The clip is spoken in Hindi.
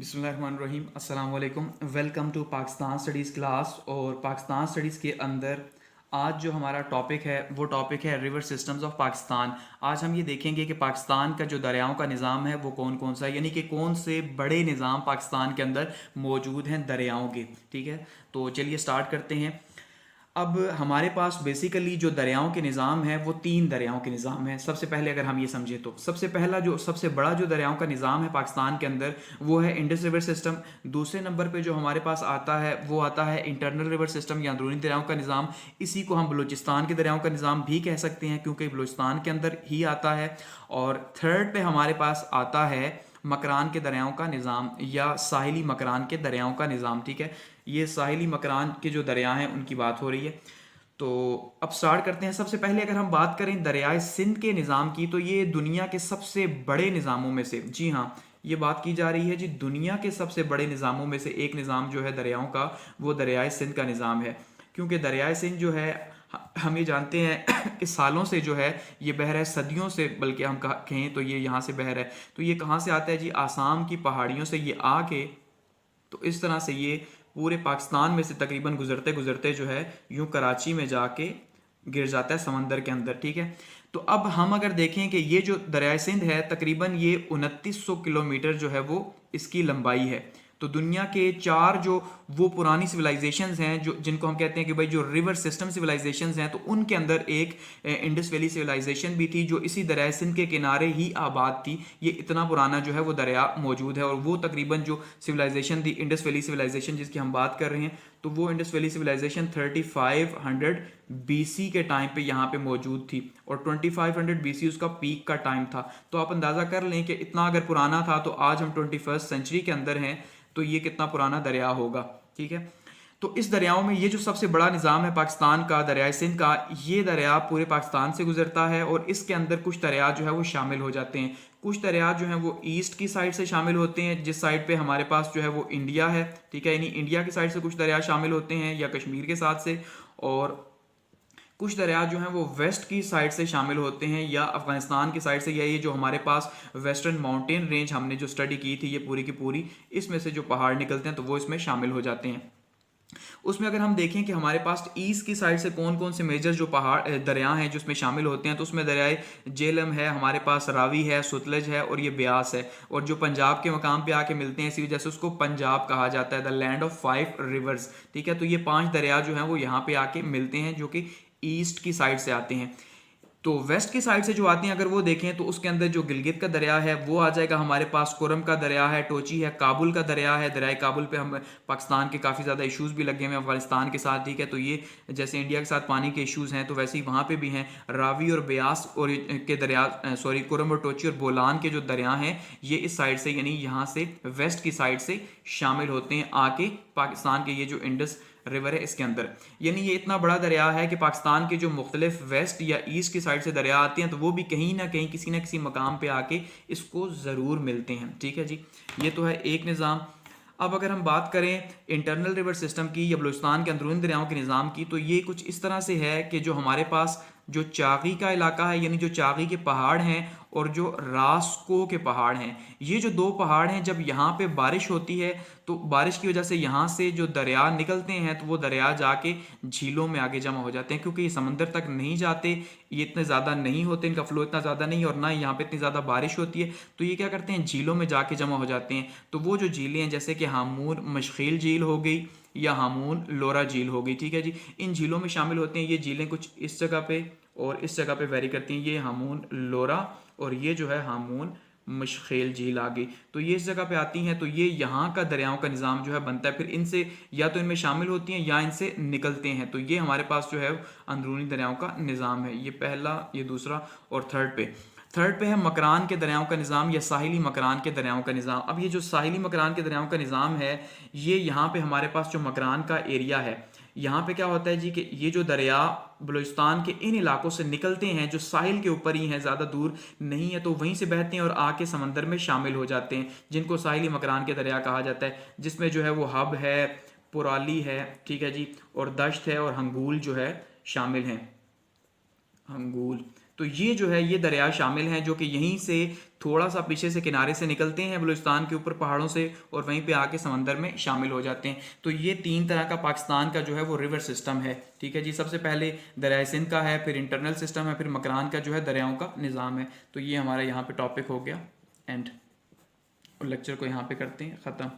बिस्मिल्लाहिर्रहमानिर्रहीम अस्सलाम वालेकुम। Welcome to Pakistan studies class. और पाकिस्तान स्टडीज़ के अंदर आज जो हमारा टॉपिक है वो टॉपिक है रिवर सिस्टम्स ऑफ पाकिस्तान। आज हम ये देखेंगे कि पाकिस्तान का जो दरियाओं का निज़ाम है वो कौन कौन सा है, यानी कि कौन से बड़े निज़ाम पाकिस्तान के अंदर मौजूद हैं दरियाओं के। ठीक है, तो चलिए स्टार्ट करते हैं। अब हमारे पास बेसिकली जो दरियाओं के निज़ाम है वो तीन दरियाओं के निज़ाम है। सबसे पहले अगर हम ये समझें तो सबसे पहला जो सबसे बड़ा जो दरियाओं का निज़ाम है पाकिस्तान के अंदर वो है इंडस रिवर सिस्टम। दूसरे नंबर पे जो हमारे पास आता है वो आता है इंटरनल रिवर सिस्टम या अंदरूनी दरियाओं का निज़ाम। इसी को हम बलूचिस्तान के दरियाओं का निज़ाम भी कह सकते हैं क्योंकि बलूचिस्तान के अंदर ही आता है। और थर्ड पे हमारे पास आता है मकरान के दरियाओं का निज़ाम या साहिली मकरान के दरियाओं का निज़ाम। ठीक है, ये साहिली मकरान के जो दरिया हैं उनकी बात हो रही है। तो अब स्टार्ट करते हैं। सबसे पहले अगर हम बात करें दरियाए सिंध के निज़ाम की तो ये दुनिया के सबसे बड़े निज़ामों में से, जी हाँ, ये बात की जा रही है जी, दुनिया के सबसे बड़े निज़ामों में से एक निज़ाम जो है दरियाओं का वो दरियाए सिंध का निज़ाम है। क्योंकि दरियाए सिंध जो है हम ये जानते हैं कि सालों से जो है ये बह रहा है, सदियों से बल्कि हम कहें तो ये यहाँ से बह रहा है। तो ये कहाँ से आता है जी? आसाम की पहाड़ियों से ये आके, तो इस तरह से ये पूरे पाकिस्तान में से तकरीबन गुजरते गुजरते जो है यूं कराची में जाके गिर जाता है समंदर के अंदर। ठीक है, तो अब हम अगर देखें कि ये जो दरियाए सिंध है तकरीबन ये 2900 किलोमीटर जो है वो इसकी लंबाई है। तो दुनिया के चार जो वो पुरानी सिविलाइजेशंस हैं जो जिनको हम कहते हैं कि भाई जो रिवर सिस्टम सिविलाइजेशंस हैं, तो उनके अंदर एक इंडस वैली सिविलाइजेशन भी थी जो इसी दरिया सिंध के किनारे ही आबाद थी। ये इतना पुराना जो है वो दरिया मौजूद है। और वो तकरीबन जो सिविलाइजेशन थी इंडस वैली सिविलाइजेशन जिसकी हम बात कर रहे हैं, तो वो इंडस वैली सिविलाइजेशन 3500 BC के टाइम पे यहाँ पे मौजूद थी और 2500 BC उसका पीक का टाइम था। तो आप अंदाज़ा कर लें कि इतना अगर पुराना था तो आज हम 21st सेंचुरी के अंदर हैं, तो ये कितना पुराना दरिया होगा। ठीक है, तो इस दरियाओं में ये जो सबसे बड़ा निज़ाम है पाकिस्तान का दरियाए सिंध का, ये दरिया पूरे पाकिस्तान से गुजरता है और इसके अंदर कुछ दरिया जो है वो शामिल हो जाते हैं। कुछ दरिया जो हैं वो ईस्ट की साइड से शामिल होते हैं, जिस साइड पे हमारे पास जो है वो इंडिया है। ठीक है, यानी इंडिया की साइड से कुछ दरिया शामिल होते हैं या कश्मीर के साथ से। और कुछ दरिया जो हैं वो वेस्ट की साइड से शामिल होते हैं या अफगानिस्तान की साइड से, या ये जो हमारे पास वेस्टर्न माउंटेन रेंज हमने जो स्टडी की थी ये पूरी की पूरी इसमें से जो पहाड़ निकलते हैं तो वो इसमें शामिल हो जाते हैं। उसमें अगर हम देखें कि हमारे पास ईस्ट की साइड से कौन कौन से मेजर जो पहाड़ दरिया हैं जो उसमें शामिल होते हैं, तो उसमें दरियाए जेलम है, हमारे पास रावी है, सुतलज है और ये ब्यास है। और जो पंजाब के मकाम पे आके मिलते हैं इसी वजह से उसको पंजाब कहा जाता है, द लैंड ऑफ 5 रिवर्स। ठीक है, तो ये 5 दरिया जो हैं वो यहाँ पे आके मिलते हैं जो कि ईस्ट की साइड से आते हैं। तो वेस्ट की साइड से जो आती हैं अगर वो देखें तो उसके अंदर जो गिलगित का दरिया है वो आ जाएगा, हमारे पास कुरम का दरिया है, टोची है, काबुल का दरिया है। दरिया काबुल पे हम पाकिस्तान के काफ़ी ज़्यादा इश्यूज़ भी लगे हुए हैं अफगानिस्तान के साथ। ठीक है, तो ये जैसे इंडिया के साथ पानी के इश्यूज़ हैं तो वैसे ही वहाँ पे भी हैं। रावी और ब्यास और के दरिया सॉरी कुरम और टोची और बोलान के जो दरिया हैं ये इस साइड से यानी यहाँ से वेस्ट की साइड से शामिल होते हैं आके पाकिस्तान के ये जो इंडस रिवर है इसके अंदर। यानी ये इतना बड़ा दरिया है कि पाकिस्तान के जो मुख्तलिफ वेस्ट या ईस्ट की साइड से दरिया आते हैं तो वो भी कहीं ना कहीं किसी ना किसी मकाम पे आके इसको ज़रूर मिलते हैं। ठीक है जी, ये तो है एक निज़ाम। अब अगर हम बात करें इंटरनल रिवर सिस्टम की या बलूचिस्तान के अंदरूनी दरियाओं के निज़ाम की, तो ये कुछ इस तरह से है कि जो हमारे पास जो चागी का इलाका है यानी जो चागी के पहाड़ हैं और जो रास्को के पहाड़ हैं, ये जो दो पहाड़ हैं, जब यहाँ पे बारिश होती है तो बारिश की वजह से यहाँ से जो दरिया निकलते हैं तो वो दरिया जाके झीलों में आगे जमा हो जाते हैं। क्योंकि ये समंदर तक नहीं जाते, ये इतने ज़्यादा नहीं होते, इनका फ्लो इतना ज़्यादा नहीं और ना यहाँ पे इतनी ज़्यादा बारिश होती है, तो ये क्या करते हैं झीलों में जाके जमा हो जाते हैं। तो वो जो झीलें हैं जैसे कि हामूर मशखील झील हो गई या हामून लोरा झील हो गई, ठीक है जी, इन झीलों में शामिल होते हैं। ये झीलें कुछ इस जगह पे और इस जगह पे वेरी करती हैं। ये हामून लोरा और ये जो है हामून मशखेल झील आ गई, तो ये इस जगह पे आती हैं। तो ये यहाँ का दरियाओं का निज़ाम जो है बनता है, फिर इनसे या तो इनमें शामिल होती हैं या इनसे निकलते हैं। तो ये हमारे पास जो है अंदरूनी दरियाओं का निज़ाम है। ये पहला, ये दूसरा और थर्ड पे है मकरान के दरियाओं का निज़ाम या साहिली मकरान के दरियाओं का निज़ाम। अब ये जो साहिली मकरान के दरियाओं का निज़ाम है, ये यहाँ पे हमारे पास जो मकरान का एरिया है, यहाँ पे क्या होता है जी कि ये जो दरिया बलूचिस्तान के इन इलाकों से निकलते हैं जो साहिल के ऊपर ही हैं, ज़्यादा दूर नहीं है, तो वहीं से बहते हैं और आके समंदर में शामिल हो जाते हैं, जिनको साहिली मकरान के दरिया कहा जाता है। जिसमें जो है वो हब है, पुराली है, ठीक है जी, और दश्त है और हंगूल जो है शामिल हैं। हंगूल, तो तो ये जो है ये दरिया शामिल हैं जो कि यहीं से थोड़ा सा पीछे से किनारे से निकलते हैं बलूचिस्तान के ऊपर पहाड़ों से और वहीं पे आके समंदर में शामिल हो जाते हैं। तो ये 3 तरह का पाकिस्तान का जो है वो रिवर सिस्टम है। ठीक है जी, सबसे पहले दरिया सिंध का है, फिर इंटरनल सिस्टम है, फिर मकरान का जो है दरियाओं का निज़ाम है। तो ये हमारा यहाँ पे टॉपिक हो गया एंड, और लेक्चर को यहाँ पे करते हैं ख़त्म।